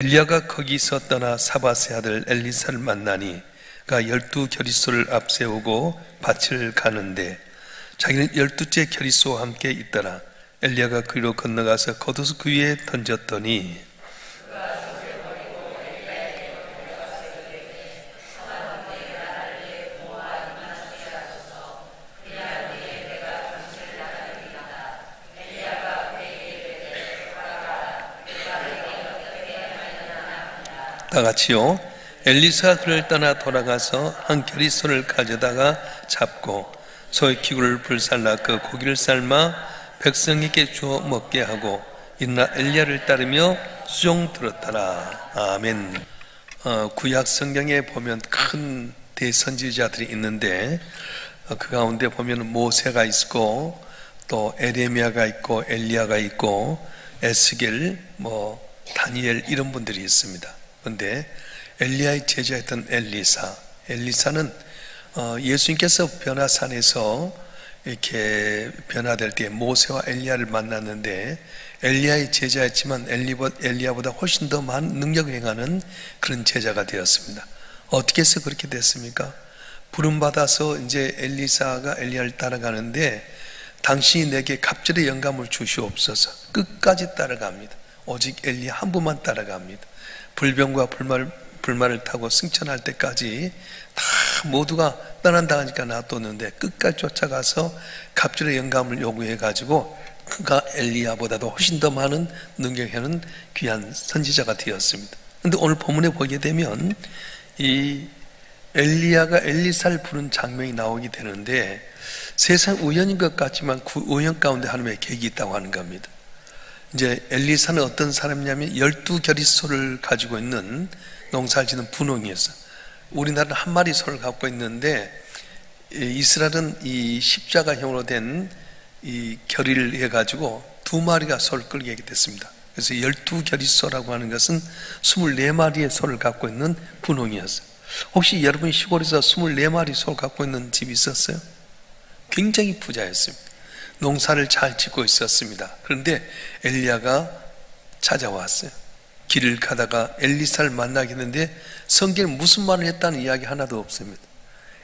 엘리야가 거기서 떠나 사밧의 아들 엘리사를 만나니 그가 12 겨리소를 앞세우고 밭을 가는데 자기는 12째 겨리소와 함께 있더라. 엘리야가 그리로 건너가서 겉옷을 그 위에 던졌더니 다 같이요. 엘리사가 그를 떠나 돌아가서 한 겨리소를 가져다가 잡고 소의 기구를 불살라 그 고기를 삶아 백성에게 주어 먹게 하고 일어나 엘리야를 따르며 수종 들었더라. 아멘. 구약 성경에 보면 큰 대선지자들이 있는데 그 가운데 보면 모세가 있고 또 에레미야가 있고 엘리야가 있고 에스겔, 다니엘 이런 분들이 있습니다. 그런데 엘리야의 제자였던 엘리사는 예수님께서 변화산에서 이렇게 변화될 때 모세와 엘리야를 만났는데 엘리야의 제자였지만 엘리야보다 훨씬 더 많은 능력을 행하는 그런 제자가 되었습니다. 어떻게 해서 그렇게 됐습니까? 부름받아서 이제 엘리사가 엘리야를 따라가는데 당신이 내게 갑절의 영감을 주시옵소서. 끝까지 따라갑니다. 오직 엘리야 한 분만 따라갑니다. 불병과 불말을 타고 승천할 때까지 다 모두가 떠난다 하니까 놔뒀는데 끝까지 쫓아가서 갑절의 영감을 요구해가지고 그가 엘리야보다도 훨씬 더 많은 능력하는 귀한 선지자가 되었습니다. 그런데 오늘 본문에 보게 되면 이 엘리야가 엘리사를 부른 장면이 나오게 되는데 세상 우연인 것 같지만 그 우연 가운데 하나님의 계획이 있다고 하는 겁니다. 이제 엘리사는 어떤 사람이냐면 12 겨리소를 가지고 있는 농사를 짓는 분홍이었어요. 우리나라는 한 마리 소를 갖고 있는데 이스라엘은 이 십자가형으로 된 이 겨리를 해가지고 2마리가 소를 끌게 됐습니다. 그래서 12 겨리소라고 하는 것은 24마리의 소를 갖고 있는 분홍이었어요. 혹시 여러분 시골에서 24마리 소를 갖고 있는 집이 있었어요? 굉장히 부자였습니다. 농사를 잘 짓고 있었습니다. 그런데 엘리야가 찾아왔어요. 길을 가다가 엘리사를 만나게 했는데 성경에 무슨 말을 했다는 이야기 하나도 없습니다.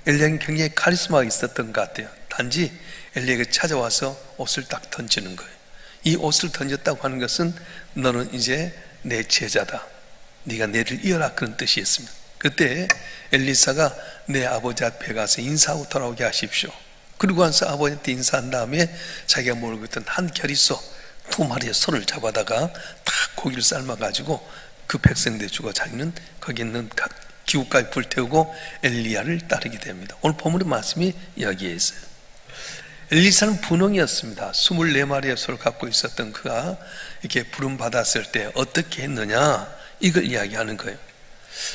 엘리야는 굉장히 카리스마가 있었던 것 같아요. 단지 엘리야가 찾아와서 옷을 딱 던지는 거예요. 이 옷을 던졌다고 하는 것은 너는 이제 내 제자다. 네가 내를 이어라, 그런 뜻이었습니다. 그때 엘리사가 내 아버지 앞에 가서 인사하고 돌아오게 하십시오. 그리고 와서 아버지한테 인사한 다음에 자기가 몰고 있던 한 겨리소 2마리의 소를 잡아다가 다 고기를 삶아가지고 그 백성들 주고 자기는 거기 있는 각 기구까지 불태우고 엘리야를 따르게 됩니다. 오늘 본문의 말씀이 여기에 있어요. 엘리사는 분홍이었습니다. 24마리의 소를 갖고 있었던 그가 이렇게 부름받았을 때 어떻게 했느냐, 이걸 이야기하는 거예요.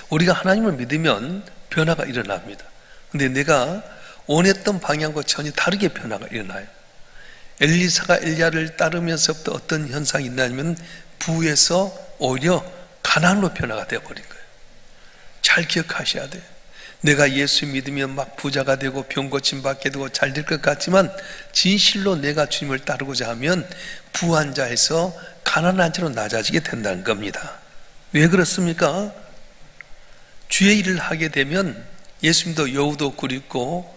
우리가 하나님을 믿으면 변화가 일어납니다. 근데 내가 원했던 방향과 전혀 다르게 변화가 일어나요. 엘리사가 엘리야를 따르면서부터 어떤 현상이 있냐면 부에서 오히려 가난으로 변화가 되어버린 거예요. 잘 기억하셔야 돼요. 내가 예수 믿으면 막 부자가 되고 병 고침 받게 되고 잘 될 것 같지만 진실로 내가 주님을 따르고자 하면 부한 자에서 가난한 자로 낮아지게 된다는 겁니다. 왜 그렇습니까? 주의 일을 하게 되면 예수님도 여우도 굴 있고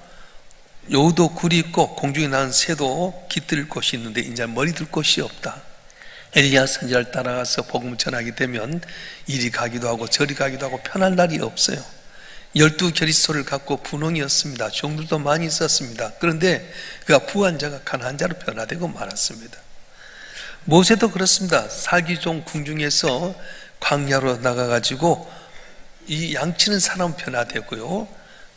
공중에 나는 새도 깃들 곳이 있는데 이제 머리 들 곳이 없다. 엘리야 선지자를 따라가서 복음을 전하게 되면 이리 가기도 하고 저리 가기도 하고 편할 날이 없어요. 12 겨리소를 갖고 분홍이었습니다. 종들도 많이 있었습니다. 그런데 그가 부한 자가 가난한 자로 변화되고 말았습니다. 모세도 그렇습니다. 사기종 궁중에서 광야로 나가가지고 이 양치는 사람 변화되고요.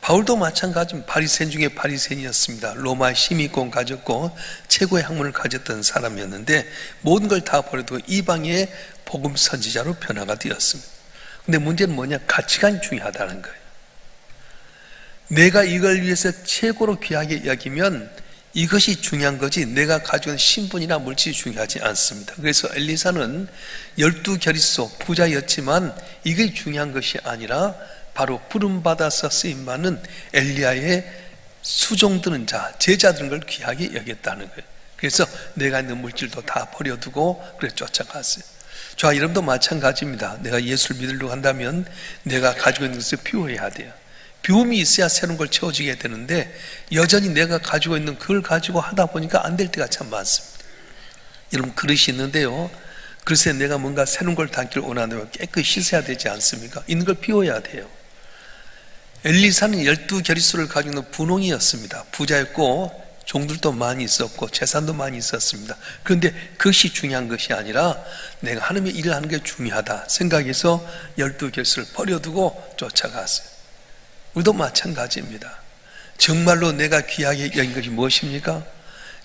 바울도 마찬가지입니다. 바리새인 중에 바리새인이었습니다. 로마의 시민권 가졌고 최고의 학문을 가졌던 사람이었는데 모든 걸 다 버려두고 이방의 복음 선지자로 변화가 되었습니다. 근데 문제는 뭐냐? 가치관이 중요하다는 거예요. 내가 이걸 위해서 최고로 귀하게 여기면 이것이 중요한 거지 내가 가지고 있는 신분이나 물질이 중요하지 않습니다. 그래서 엘리사는 12 겨리소 부자였지만 이게 중요한 것이 아니라 바로 부름받아서 쓰임받는 엘리야의 수종드는 자, 제자들은 걸 귀하게 여겼다는 거예요. 그래서 내가 있는 물질도 다 버려두고 그래 쫓아갔어요. 저와 여러분도 마찬가지입니다. 내가 예수를 믿으려고 한다면 내가 가지고 있는 것을 비워야 돼요. 비움이 있어야 새로운 걸 채워지게 되는데 여전히 내가 가지고 있는 그걸 가지고 하다 보니까 안 될 때가 참 많습니다. 여러분 그릇이 있는데요, 그릇에 내가 뭔가 새로운 걸 담기를 원하면 깨끗이 씻어야 되지 않습니까? 있는 걸 비워야 돼요. 엘리사는 12겨릿수를 가지고 있는 분홍이었습니다. 부자였고 종들도 많이 있었고 재산도 많이 있었습니다. 그런데 그것이 중요한 것이 아니라 내가 하나님의 일을 하는 게 중요하다 생각해서 12겨릿수를 버려두고 쫓아갔어요. 우리도 마찬가지입니다. 정말로 내가 귀하게 여긴 것이 무엇입니까?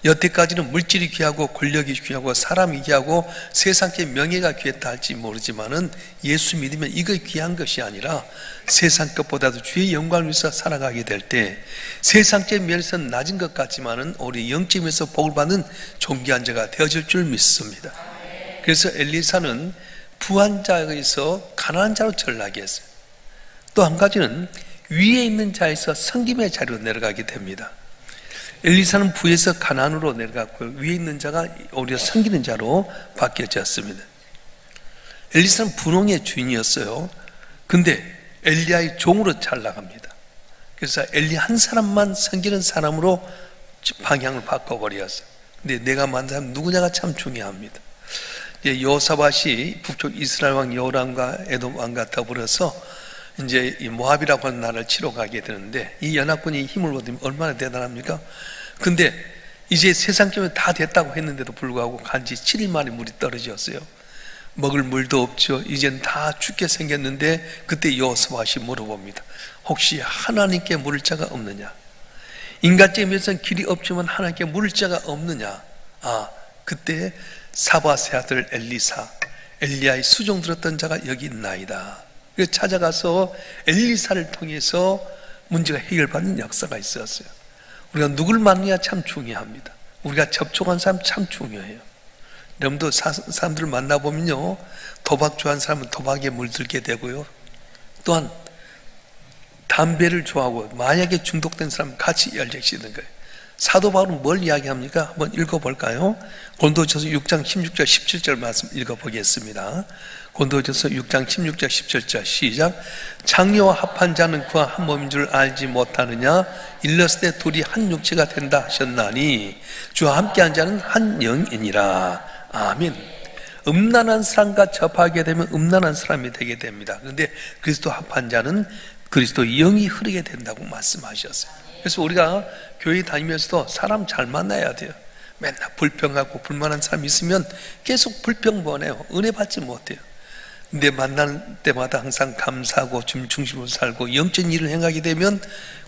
여태까지는 물질이 귀하고 권력이 귀하고 사람이 귀하고 세상의 명예가 귀했다 할지 모르지만은 예수 믿으면 이거 귀한 것이 아니라 세상 것보다도 주의 영광을 위해서 살아가게 될 때 세상적 면에서는 낮은 것 같지만은 우리 영적에서 복을 받는 존귀한 자가 되어질 줄 믿습니다. 그래서 엘리사는 부한 자에서 가난한 자로 전락이 했어요. 또 한 가지는 위에 있는 자에서 섬김의 자리로 내려가게 됩니다. 엘리사는 부에서 가난으로 내려갔고 위에 있는 자가 오히려 섬기는 자로 바뀌어졌습니다. 엘리사는 분홍의 주인이었어요. 근데 엘리야의 종으로 잘 나갑니다. 그래서 엘리 한 사람만 섬기는 사람으로 방향을 바꿔버렸어요. 근데 내가 만난 사람 누구냐가 참 중요합니다. 이제 여호사밧이 북쪽 이스라엘 왕 여호람과 에돔 왕과 더불어서 이제 이 모압이라고 하는 나라를 치러 가게 되는데 이 연합군이 힘을 얻으면 얼마나 대단합니까? 근데 이제 세상적으로 다 됐다고 했는데도 불구하고 간지 7일 만에 물이 떨어졌어요. 먹을 물도 없죠. 이젠 다 죽게 생겼는데 그때 여호사밧이 물어봅니다. 혹시 하나님께 물을 자가 없느냐? 인간적이면서는 길이 없지만 하나님께 물을 자가 없느냐? 그때 사밧의 아들 엘리사, 엘리야의 수종 들었던 자가 여기 있나이다. 그래서 찾아가서 엘리사를 통해서 문제가 해결받는 역사가 있었어요. 우리가 누굴 만나야 참 중요합니다. 우리가 접촉한 사람 참 중요해요. 여러분도 사람들을 만나보면요, 도박 좋아하는 사람은 도박에 물들게 되고요, 또한 담배를 좋아하고 마약에 중독된 사람은 같이 열정시는 거예요. 사도 바울은 뭘 이야기합니까? 한번 읽어볼까요? 고린도전서 6장 16절 17절 말씀 읽어보겠습니다. 고린도전서 6장 16절 17절 시작. 장녀와 합한 자는 그와 한 몸인 줄 알지 못하느냐? 일렀을 때 둘이 한 육체가 된다 하셨나니 주와 함께한 자는 한 영이니라. 아멘. 음란한 사람과 접하게 되면 음란한 사람이 되게 됩니다. 그런데 그리스도 합한 자는 그리스도 영이 흐르게 된다고 말씀하셨어요. 그래서 우리가 교회 다니면서도 사람 잘 만나야 돼요. 맨날 불평하고 불만한 사람 있으면 계속 불평번해요. 은혜 받지 못해요. 근데 만나는 때마다 항상 감사하고 중심으로 살고 영적인 일을 행하게 되면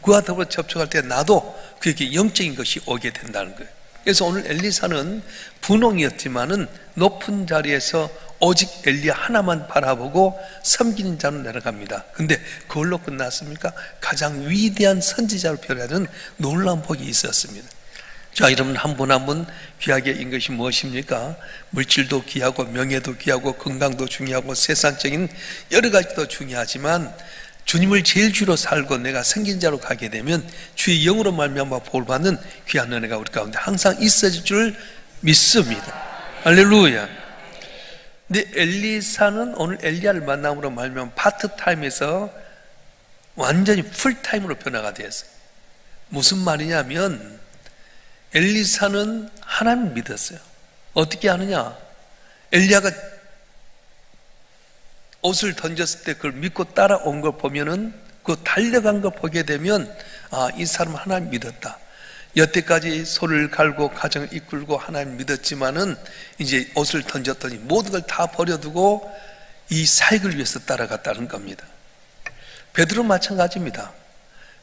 그와 더불어 접촉할 때 나도 그에게 영적인 것이 오게 된다는 거예요. 그래서 오늘 엘리사는 분홍이었지만은 높은 자리에서 오직 엘리야 하나만 바라보고 섬기는 자로 내려갑니다. 근데 그걸로 끝났습니까? 가장 위대한 선지자로 변하는 놀라운 복이 있었습니다. 자, 여러분 한 분 한 분 귀하게 인 것이 무엇입니까? 물질도 귀하고 명예도 귀하고 건강도 중요하고 세상적인 여러 가지도 중요하지만 주님을 제일 주로 살고 내가 섬긴 자로 가게 되면 주의 영으로 말미암아 복을 받는 귀한 은혜가 우리 가운데 항상 있어질 줄 믿습니다. 할렐루야. 근데 엘리사는 오늘 엘리야를 만남으로 말미암아 파트타임에서 완전히 풀타임으로 변화가 되었어요. 무슨 말이냐면 엘리사는 하나님을 믿었어요. 어떻게 하느냐? 엘리야가 옷을 던졌을 때 그걸 믿고 따라온 걸 보면은 그 달려간 걸 보게 되면 이 사람은 하나님 믿었다. 여태까지 소를 갈고 가정을 이끌고 하나님 믿었지만은 이제 옷을 던졌더니 모든 걸 다 버려두고 이 사역을 위해서 따라갔다는 겁니다. 베드로 마찬가지입니다.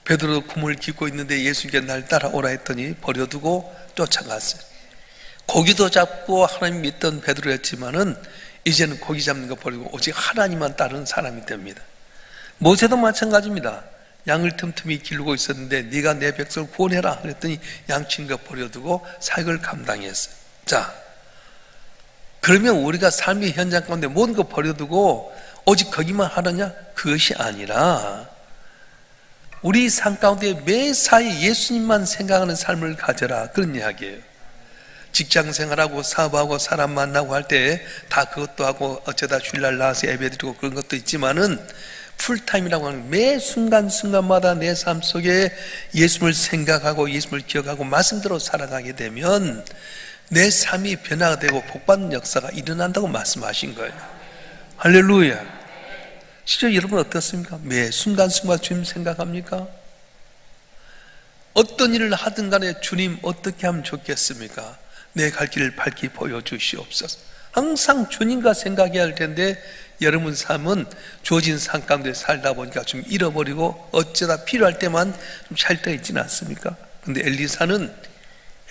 베드로도 구멍을 깃고 있는데 예수님께 날 따라오라 했더니 버려두고 쫓아갔어요. 고기도 잡고 하나님 믿던 베드로였지만은 이제는 고기 잡는 거 버리고 오직 하나님만 따르는 사람이 됩니다. 모세도 마찬가지입니다. 양을 틈틈이 기르고 있었는데 네가 내 백성을 구원해라 그랬더니 양친 거 버려두고 사역을 감당했어요. 자, 그러면 우리가 삶의 현장 가운데 모든 거 버려두고 오직 거기만 하느냐? 그것이 아니라 우리 삶 가운데 매사에 예수님만 생각하는 삶을 가져라, 그런 이야기예요. 직장 생활하고 사업하고 사람 만나고 할 때 다 그것도 하고 어쩌다 주일날 나와서 예배드리고 그런 것도 있지만은 풀타임이라고 하는 매 순간순간마다 내 삶 속에 예수를 생각하고 예수를 기억하고 말씀대로 살아가게 되면 내 삶이 변화가 되고 복받는 역사가 일어난다고 말씀하신 거예요. 할렐루야. 진짜 여러분 어떻습니까? 매 순간순간 주님 생각합니까? 어떤 일을 하든 간에 주님 어떻게 하면 좋겠습니까? 내 갈 길을 밝히 보여주시옵소서. 항상 주님과 생각해야 할 텐데 여러분 삶은 주어진 삶 가운데 살다 보니까 좀 잃어버리고 어쩌다 필요할 때만 좀 찰떡 있지는 않습니까? 근데 엘리사는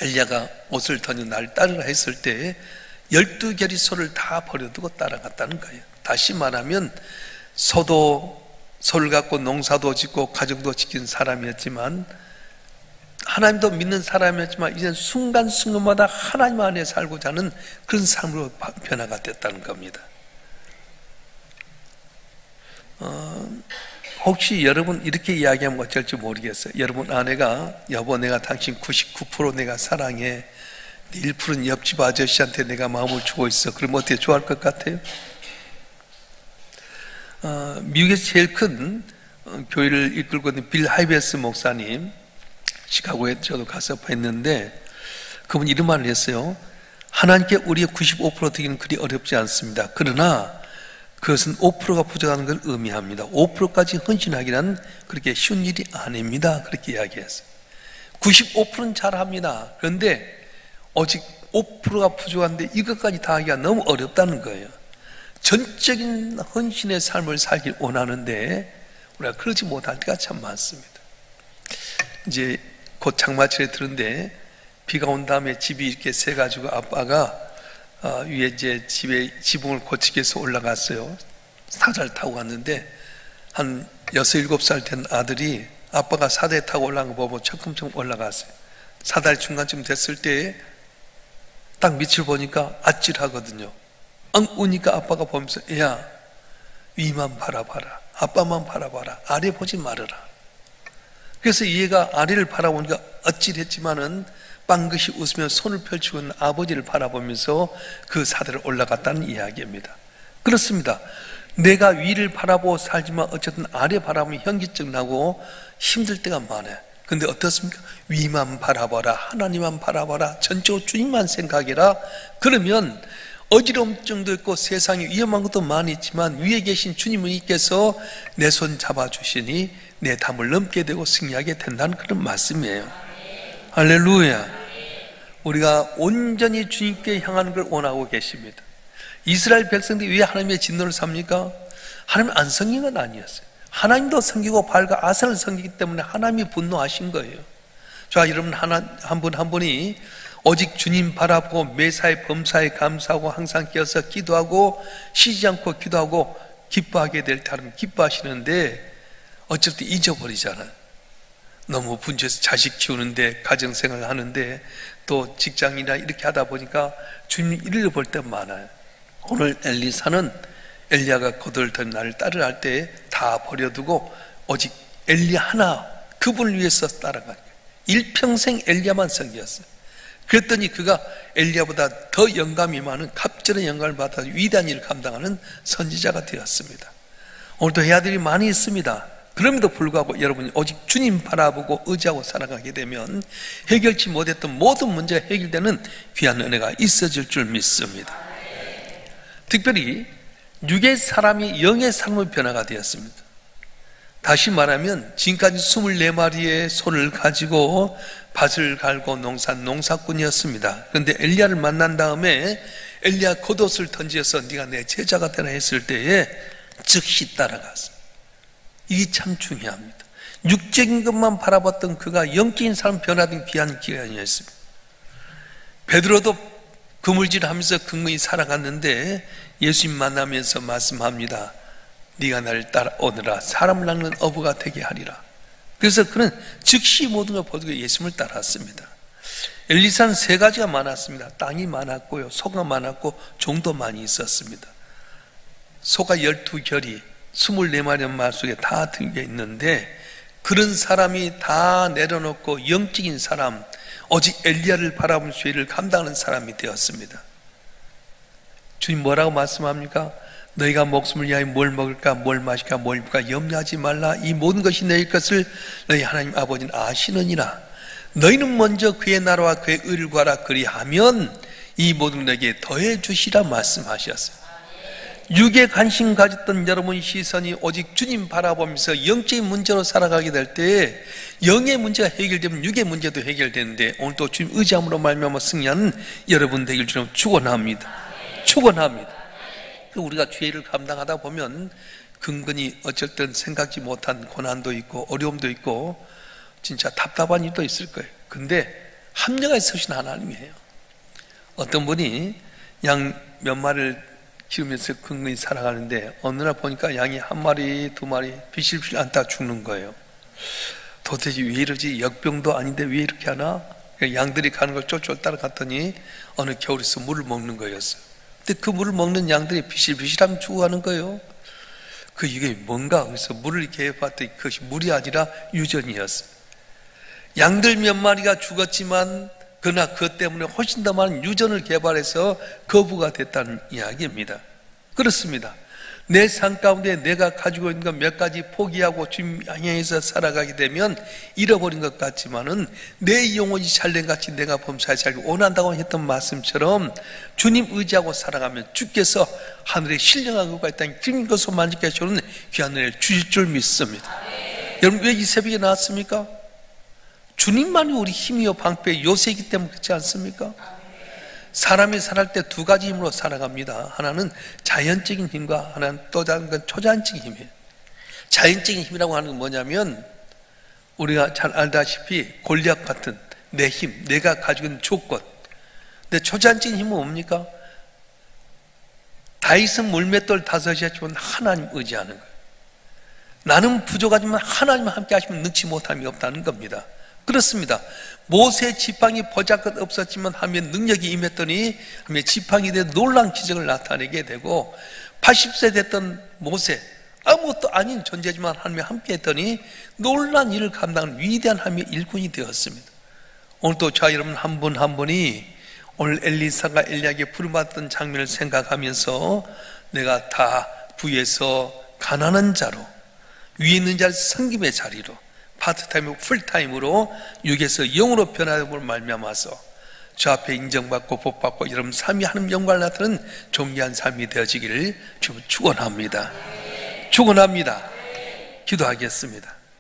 엘리야가 옷을 던져 나를 따르라 했을 때 12결의 소를 다 버려두고 따라갔다는 거예요. 다시 말하면 소를 갖고 농사도 짓고 가정도 지킨 사람이었지만 하나님도 믿는 사람이었지만 이제는 순간순간마다 하나님 안에 살고자 하는 그런 삶으로 변화가 됐다는 겁니다. 혹시 여러분 이렇게 이야기하면 어쩔지 모르겠어요. 여러분 아내가 여보 내가 당신 99% 내가 사랑해, 1%는 옆집 아저씨한테 내가 마음을 주고 있어. 그러면 어떻게 좋아할 것 같아요? 미국에서 제일 큰 교회를 이끌고 있는 빌 하이베스 목사님, 시카고에 저도 가서 뵀는데 그분이 이런 말을 했어요. 하나님께 우리의 95% 되기는 그리 어렵지 않습니다. 그러나 그것은 5%가 부족한 걸 의미합니다. 5%까지 헌신하기란 그렇게 쉬운 일이 아닙니다. 그렇게 이야기했어요. 95%는 잘합니다. 그런데 오직 5%가 부족한데 이것까지 다 하기가 너무 어렵다는 거예요. 전적인 헌신의 삶을 살길 원하는데 우리가 그러지 못할 때가 참 많습니다. 이제 곧 장마철에 들은데 비가 온 다음에 집이 이렇게 새가지고 아빠가 위에 이제 집에 지붕을 고치기 위해서 올라갔어요. 사다를 타고 갔는데 한 6, 7살 된 아들이 아빠가 사다리 타고 올라간 거 보고 철컹철컹 올라갔어요. 사다리 중간쯤 됐을 때 딱 밑을 보니까 아찔하거든요. 우니까 아빠가 보면서 야 위만 바라봐라, 아빠만 바라봐라, 아래 보지 말아라. 그래서 얘가 아래를 바라보니까 아찔했지만은 빵긋이 웃으며 손을 펼치고 있는 아버지를 바라보면서 그 사다리를 올라갔다는 이야기입니다. 그렇습니다. 내가 위를 바라보고 살지만 어쨌든 아래 바라보면 현기증 나고 힘들 때가 많아요. 근데 어떻습니까? 위만 바라봐라, 하나님만 바라봐라, 전적으로 주님만 생각해라. 그러면 어지럼증도 있고 세상에 위험한 것도 많이 있지만 위에 계신 주님께서 내 손 잡아주시니 내 담을 넘게 되고 승리하게 된다는 그런 말씀이에요. 할렐루야. 우리가 온전히 주님께 향하는 걸 원하고 계십니다. 이스라엘 백성들이 왜 하나님의 진노를 삽니까? 하나님 안 섬긴 건 아니었어요. 하나님도 섬기고 바알과 아셀을 섬기기 때문에 하나님이 분노하신 거예요. 자, 여러분 한 분 한 분이 오직 주님 바라보고 매사에 범사에 감사하고 항상 끼어서 기도하고 쉬지 않고 기도하고 기뻐하게 될 때 하나님 기뻐하시는데 어쨌든 잊어버리잖아요. 너무 분주해서 자식 키우는데 가정생활 하는데 또 직장이나 이렇게 하다 보니까 주님 잃어볼 때 많아요. 오늘 엘리사는 엘리야가 거들을 던 나를 따르라 할 때 다 버려두고 오직 엘리야 하나 그분을 위해서 따라간 거예요. 일평생 엘리야만 섬겼어요. 그랬더니 그가 엘리야보다 더 영감이 많은 갑절의 영감을 받아 위대한 일을 감당하는 선지자가 되었습니다. 오늘도 해야 될 일이 많이 있습니다. 그럼에도 불구하고 여러분이 오직 주님 바라보고 의지하고 살아가게 되면 해결치 못했던 모든 문제가 해결되는 귀한 은혜가 있어질 줄 믿습니다. 특별히 육의 사람이 영의 삶의 변화가 되었습니다. 다시 말하면 지금까지 24마리의 소를 가지고 밭을 갈고 농사꾼이었습니다. 그런데 엘리야를 만난 다음에 엘리야 겉옷을 던져서 네가 내 제자가 되라 했을 때에 즉시 따라갔어요. 이게 참 중요합니다. 육적인 것만 바라봤던 그가 영적인 삶 변화된 귀한 기간이었습니다. 베드로도 그물질하면서 근근히 살아갔는데 예수님 만나면서 말씀합니다. 네가 나를 따라오너라 사람을 낚는 어부가 되게 하리라. 그래서 그는 즉시 모든 걸 버리고 예수님을 따랐습니다. 엘리사는 3가지가 많았습니다. 땅이 많았고요, 소가 많았고 종도 많이 있었습니다. 소가 12결이 24마리 말 속에 다 들려 있는데 그런 사람이 다 내려놓고 영적인 사람, 오직 엘리야를 바라보면서 죄를 감당하는 사람이 되었습니다. 주님 뭐라고 말씀합니까? 너희가 목숨을 위하여 뭘 먹을까 뭘 마실까 뭘 입을까 염려하지 말라. 이 모든 것이 너희 것을 너희 하나님 아버지는 아시느니라. 너희는 먼저 그의 나라와 그의 의를 구하라. 그리하면 이 모든 너에게 더해 주시라 말씀하셨어요. 육에 관심 가졌던 여러분 시선이 오직 주님 바라보면서 영적인 문제로 살아가게 될 때 영의 문제가 해결되면 육의 문제도 해결되는데, 오늘 또 주님 의지함으로 말미암아 승리하는 여러분 되길 주님 축원합니다. 축원합니다. 우리가 죄를 감당하다 보면 근근히 어쩔 땐 생각지 못한 고난도 있고 어려움도 있고 진짜 답답한 일도 있을 거예요. 근데 합력가 있으신 하나님이에요. 어떤 분이 양 몇 마리를 키우면서 근근히 살아가는데 어느 날 보니까 양이 한 마리 두 마리 비실비실 앉다 죽는 거예요. 도대체 왜 이러지? 역병도 아닌데 왜 이렇게 하나? 양들이 가는 걸 쫄쫄 따라갔더니 어느 겨울에서 물을 먹는 거였어요. 근데 그 물을 먹는 양들이 비실비실하면 죽어가는 거예요. 이게 뭔가? 그래서 물을 이렇게 해봤더니 그것이 물이 아니라 유전이었어요. 양들 몇 마리가 죽었지만 그러나 그것 때문에 훨씬 더 많은 유전을 개발해서 거부가 됐다는 이야기입니다. 그렇습니다. 내 삶 가운데 내가 가지고 있는 것 몇 가지 포기하고 주님 향해서 살아가게 되면 잃어버린 것 같지만은 내 영혼이 잘된 같이 내가 범사에 살기 원한다고 했던 말씀처럼 주님 의지하고 살아가면 주께서 하늘에 신령한 것과 있다는 긴 것을 만족해 주는 귀한 은혜를 주실 줄 믿습니다. 여러분 왜 이 새벽에 나왔습니까? 주님만이 우리 힘이요 방패 요새이기 때문에 그렇지 않습니까? 사람이 살아갈 때 두 가지 힘으로 살아갑니다. 하나는 자연적인 힘과 하나는 또 다른 건 초자연적인 힘이에요. 자연적인 힘이라고 하는 건 뭐냐면 우리가 잘 알다시피 골리앗 같은 내 힘, 내가 가지고 있는 조건. 근데 초자연적인 힘은 뭡니까? 다윗은 물맷돌 5이었지만 하나님 의지하는 거예요. 나는 부족하지만 하나님 함께 하시면 능치 못함이 없다는 겁니다. 그렇습니다. 모세 지팡이 보잘것 없었지만 하면 능력이 임했더니 하면 지팡이 대 놀라운 기적을 나타내게 되고 80세 됐던 모세 아무것도 아닌 존재지만 하나님이 함께 했더니 놀라운 일을 감당하는 위대한 하나님의 일꾼이 되었습니다. 오늘도 저와 여러분 한 분 한 분이 오늘 엘리사가 엘리야에게 부름받던 장면을 생각하면서 내가 다 부에서 가난한 자로 위에 있는 자를 섬김의 자리로 파트타임, 풀타임으로 육에서 영으로 변화됨으로 말미암아서 저 앞에 인정받고 복받고 여러분 삶이 하나님 영광을 나타내는 존귀한 삶이 되어지기를 축원합니다. 축원합니다. 기도하겠습니다.